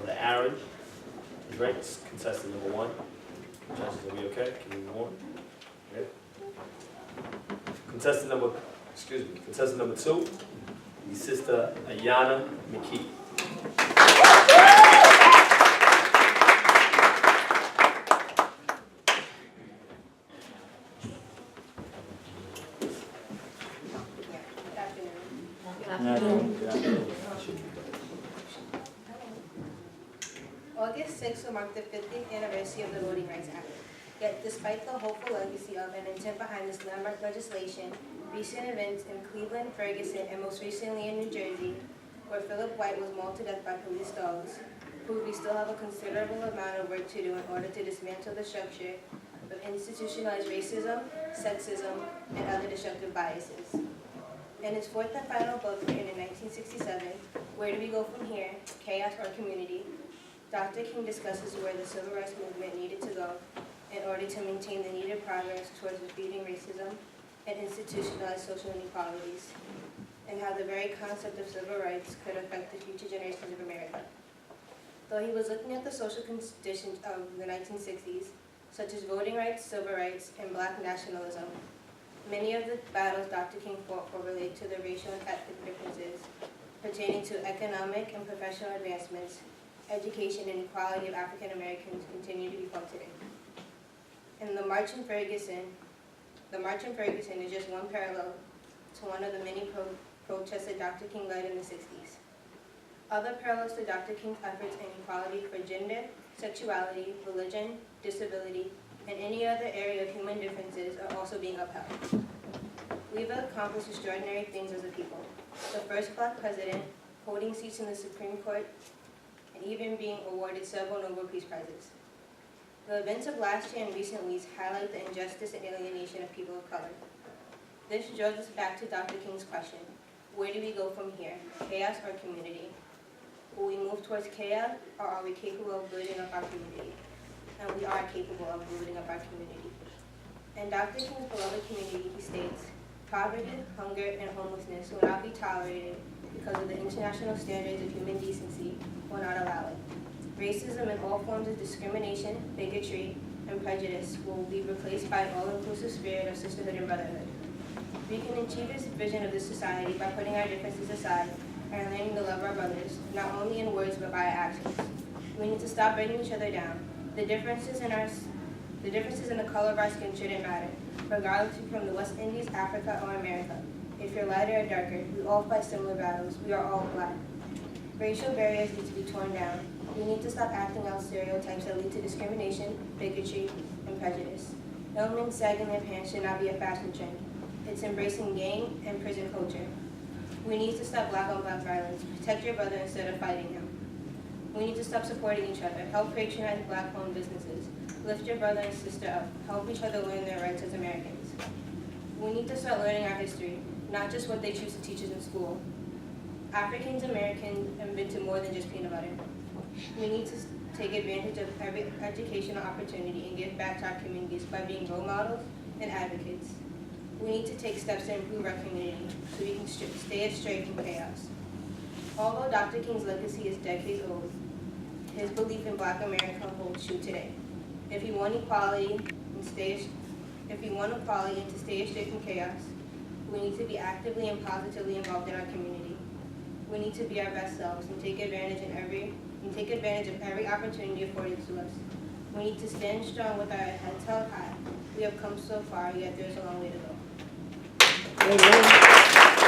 on the orange is right. It's contestant number 1. Judges, are we okay? Can we move on? Okay. Contestant number 2 is Sister Ayana McKee. August 6th will mark the 50th anniversary of the Voting Rights Act. Yet, despite the hopeful legacy of and intent behind this landmark legislation, recent events in Cleveland, Ferguson, and most recently in New Jersey, where Philip White was mauled to death by police dogs, prove we still have a considerable amount of work to do in order to dismantle the structure of institutionalized racism, sexism, and other destructive biases. In his fourth and final book, written in 1967, Where Do We Go From Here? Chaos or Community, Dr. King discusses where the civil rights movement needed to go in order to maintain the needed progress towards defeating racism and institutionalized social inequalities, and how the very concept of civil rights could affect the future generations of America. Though he was looking at the social conditions of the 1960s, such as voting rights, civil rights, and black nationalism, many of the battles Dr. King fought for relate to the racial and ethnic differences pertaining to economic and professional advancements, education, and equality of African Americans continue to be fought today. And the March in Ferguson is just one parallel to one of the many protests that Dr. King led in the 60s. Other parallels to Dr. King's efforts in equality for gender, sexuality, religion, disability, and any other area of human differences are also being upheld. We've accomplished extraordinary things as a people. The first Black president, holding seats in the Supreme Court, and even being awarded several Nobel Peace Prizes. The events of last year and recent weeks highlight the injustice and alienation of people of color. This draws us back to Dr. King's question, where do we go from here, chaos or community? Will we move towards chaos, or are we capable of building up our community? And we are capable of building up our community. In Dr. King's beloved community, he states, poverty, hunger, and homelessness will not be tolerated because of the international standards of human decency will not allow it. Racism and all forms of discrimination, bigotry, and prejudice will be replaced by an all-inclusive spirit of sisterhood and brotherhood. We can achieve this vision of this society by putting our differences aside and learning to love our brothers, not only in words but by our actions. We need to stop breaking each other down. The differences in the color of our skin shouldn't matter, regardless if you're from the West Indies, Africa, or America. If you're lighter or darker, we all fight similar battles. We are all Black. Racial barriers need to be torn down. We need to stop acting out stereotypes that lead to discrimination, bigotry, and prejudice. Young men sagging their pants should not be a fashion trend. It's embracing gang and prison culture. We need to stop Black-on-Black violence. Protect your brother instead of fighting him. We need to stop supporting each other. Help patronize Black-owned businesses. Lift your brother and sister up. Help each other learn their rights as Americans. We need to start learning our history, not just what they choose to teach us in school. Africans Americans invented more than just peanut butter. We need to take advantage of every educational opportunity and give back to our communities by being role models and advocates. We need to take steps to improve our community so we can stay astray from chaos. Although Dr. King's legacy is decades old, his belief in Black America holds true today. If we want equality and to stay astray from chaos, we need to be actively and positively involved in our community. We need to be our best selves and take advantage of every opportunity afforded to us. We need to stand strong with our heads held high. We have come so far, yet there's a long way to go. Amen.